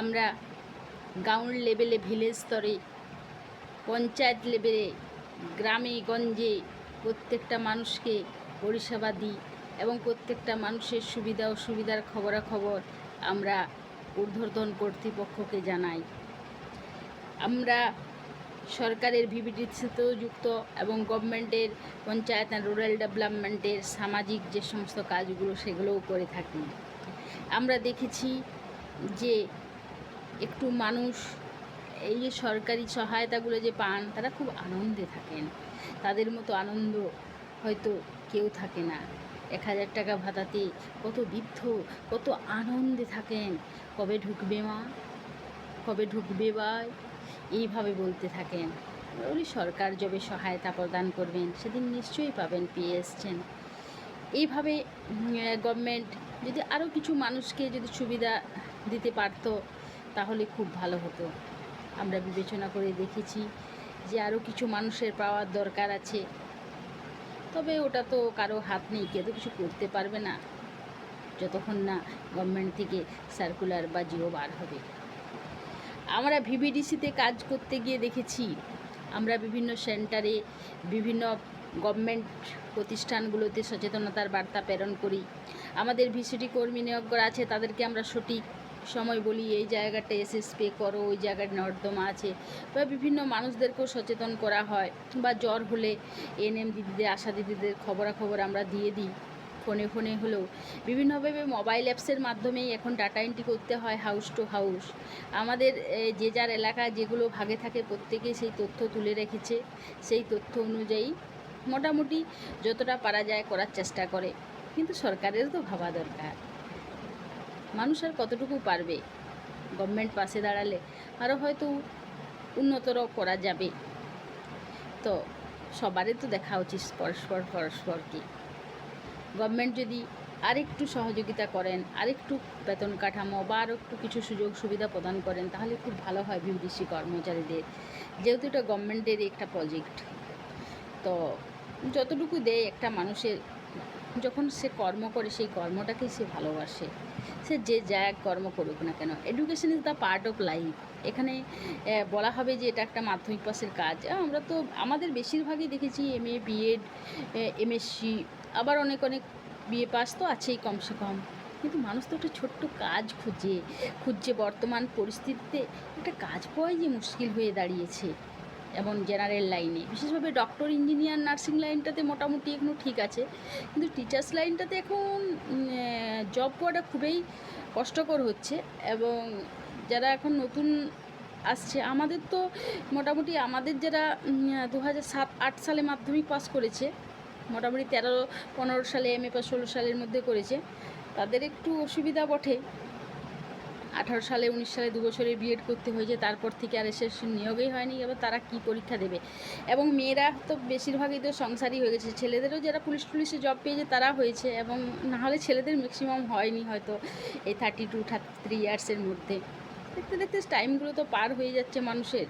আমরা গ্রাউন্ড লেভেলে, ভিলেজ স্তরে, পঞ্চায়েত লেভেলে, গ্রামে গঞ্জে প্রত্যেকটা মানুষকে পরিষেবা দিই এবং প্রত্যেকটা মানুষের সুবিধা অসুবিধার খবরাখবর আমরা ঊর্ধ্বতন কর্তৃপক্ষকে জানাই। আমরা সরকারের ভিভিডির সাথেও যুক্ত এবং গভর্নমেন্টের পঞ্চায়েত অ্যান্ড রুরাল ডেভেলপমেন্টের সামাজিক যে সমস্ত কাজগুলো সেগুলোও করে থাকি। আমরা দেখেছি যে একটু মানুষ এই যে সরকারি সহায়তাগুলো যে পান তারা খুব আনন্দে থাকেন। তাদের মতো আনন্দ হয়তো কেউ থাকে না। 1000 টাকা ভাতাতে কত বৃদ্ধ কত আনন্দে থাকেন। কবে ঢুকবে মা, কবে ঢুকবে ভাই, এইভাবে বলতে থাকেন। বলি সরকার যবে সহায়তা প্রদান করবেন সেদিন নিশ্চয়ই পাবেন, পেয়ে এসছেন। এইভাবে গভর্নমেন্ট যদি আরও কিছু মানুষকে যদি সুবিধা দিতে পারতো তাহলে খুব ভালো হতো। আমরা বিবেচনা করে দেখেছি যে আরও কিছু মানুষের পাওয়ার দরকার আছে, তবে ওটা তো কারো হাত নেই, কেউ তো কিছু করতে পারবে না যতক্ষণ না গভর্নমেন্ট থেকে সার্কুলার বা জিও বার হবে। আমরা ভিভিডিসিতে কাজ করতে গিয়ে দেখেছি, আমরা বিভিন্ন সেন্টারে, বিভিন্ন গভর্নমেন্ট প্রতিষ্ঠানগুলোতে সচেতনতার বার্তা প্রেরণ করি। আমাদের ভিসিডি কর্মী নিয়োগ করা আছে, তাদেরকে আমরা সঠিক সময় বলি এই জায়গাটা এসে স্প্রে করো, ওই জায়গায় নর্দমা আছে, বা বিভিন্ন মানুষদেরকেও সচেতন করা হয়। বা জ্বর হলে এএনএম দিদিদের, আশা দিদিদের খবরাখবর আমরা দিয়ে দিই। ফোনে ফোনে হলেও বিভিন্নভাবে মোবাইল অ্যাপসের মাধ্যমেই এখন ডাটা এন্ট্রি করতে হয় হাউস টু হাউস। আমাদের যে যার এলাকা যেগুলো ভাগে থাকে প্রত্যেকেই সেই তথ্য তুলে রেখেছে। সেই তথ্য অনুযায়ী মোটামুটি যতটা পারা যায় করার চেষ্টা করে। কিন্তু সরকারেরও তো ভাবা দরকার, মানুষ আর কতটুকু পারবে। গভর্নমেন্ট পাশে দাঁড়ালে আরও হয়তো উন্নতর করা যাবে। তো সবারই তো দেখা উচিত পরস্পরকে। গভর্নমেন্ট যদি আরেকটু সহযোগিতা করেন, আরেকটু বেতন কাঠামো বা আরও একটু কিছু সুযোগ সুবিধা প্রদান করেন তাহলে খুব ভালো হয় ভিভিডিসি কর্মচারীদের, যেহেতু এটা গভর্নমেন্টের একটা প্রজেক্ট। তো যতটুকু দেয় একটা মানুষের, যখন সে কর্ম করে সেই কর্মটাকেই সে ভালোবাসে, সে যে যা কর্ম করুক না কেন। Education is the part of life. এখানে বলা হবে যে এটা একটা মাধ্যমিক পাসের কাজ। আমরা তো আমাদের বেশিরভাগই দেখেছি এমএ, বিএড, এমএসসি, আবার অনেক অনেক বিএ পাস তো আছেই কমসে কম। কিন্তু মানুষ তো একটা ছোট্ট কাজ খুঁজছে। বর্তমান পরিস্থিতিতে একটা কাজ পাওয়াই যে মুশকিল হয়ে দাঁড়িয়েছে। এবং জেনারেল লাইনে বিশেষভাবে ডক্টর, ইঞ্জিনিয়ার, নার্সিং লাইনটাতে মোটামুটি এখনও ঠিক আছে, কিন্তু টিচার্স লাইনটাতে এখন জব পাওয়াটা খুবই কষ্টকর হচ্ছে। এবং যারা এখন নতুন আসছে, আমাদের তো মোটামুটি আমাদের যারা 2007-08 সালে মাধ্যমিক পাস করেছে, মোটামুটি 13-15 সালে এমএ পাস 16 সালের মধ্যে করেছে, তাদের একটু অসুবিধা বটে। 18 সালে 19 সালে 2 বছরের বিএড করতে হয়েছে, তারপর থেকে আর এসে নিয়োগই হয়নি। এবার তারা কি পরীক্ষা দেবে? এবং মেয়েরা তো বেশিরভাগই তো সংসারই হয়ে গেছে। ছেলেদেরও যারা পুলিশে জব পেয়েছে তারা হয়েছে, এবং নাহলে ছেলেদের ম্যাক্সিমাম হয়নি হয়তো এই 32-33 ইয়ার্সের মধ্যে। দেখতে দেখতে টাইমগুলো তো পার হয়ে যাচ্ছে মানুষের।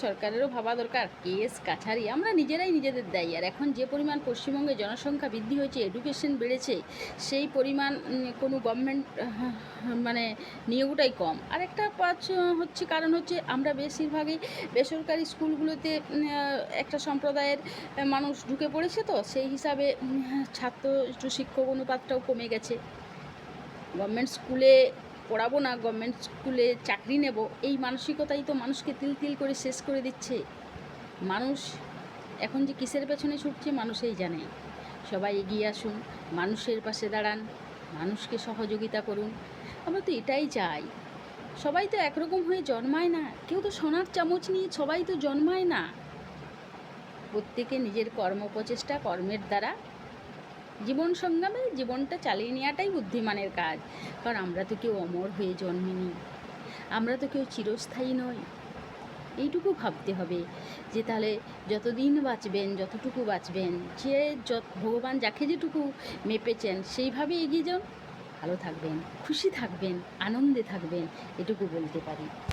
সরকারেরও ভাবা দরকার। কেস কাছারি আমরা নিজেরাই নিজেদের দায়ী। আর এখন যে পরিমাণ পশ্চিমবঙ্গে জনসংখ্যা বৃদ্ধি হয়েছে, এডুকেশন বেড়েছে, সেই পরিমাণ কোনো গভর্নমেন্ট মানে নিয়োগটাই কম। আর একটা হচ্ছে কারণ হচ্ছে আমরা বেশিরভাগই বেসরকারি স্কুলগুলোতে একটা সম্প্রদায়ের মানুষ ঢুকে পড়েছে, তো সেই হিসাবে ছাত্র শিক্ষক অনুপাতটাও কমে গেছে। গভর্নমেন্ট স্কুলে পড়াবো না, গভর্নমেন্ট স্কুলে চাকরি নেব, এই মানসিকতাই তো মানুষকে তিল তিল করে শেষ করে দিচ্ছে। মানুষ এখন যে কিসের পেছনে ছুটছে মানুষই জানে। সবাই এগিয়ে আসুন, মানুষের পাশে দাঁড়ান, মানুষকে সহযোগিতা করুন। আমরা তো এটাই চাই। সবাই তো একরকম হয়ে জন্মায় না, কেউ তো সোনার চামচ নিয়ে সবাই তো জন্মায় না। প্রত্যেকে নিজের কর্মপ্রচেষ্টা, কর্মের দ্বারা জীবন সংগ্রামে জীবনটা চালিয়ে নেওয়াটাই বুদ্ধিমানের কাজ। কারণ আমরা তো কেউ অমর হয়ে জন্মিনি, আমরা তো কেউ চিরস্থায়ী নই। এইটুকু ভাবতে হবে যে তাহলে যতদিন বাঁচবেন, যতটুকু বাঁচবেন, যে ভগবান যাকে যেটুকু মেপেছেন সেইভাবে এগিয়ে যান, ভালো থাকবেন, খুশি থাকবেন, আনন্দে থাকবেন, এটুকু বলতে পারি।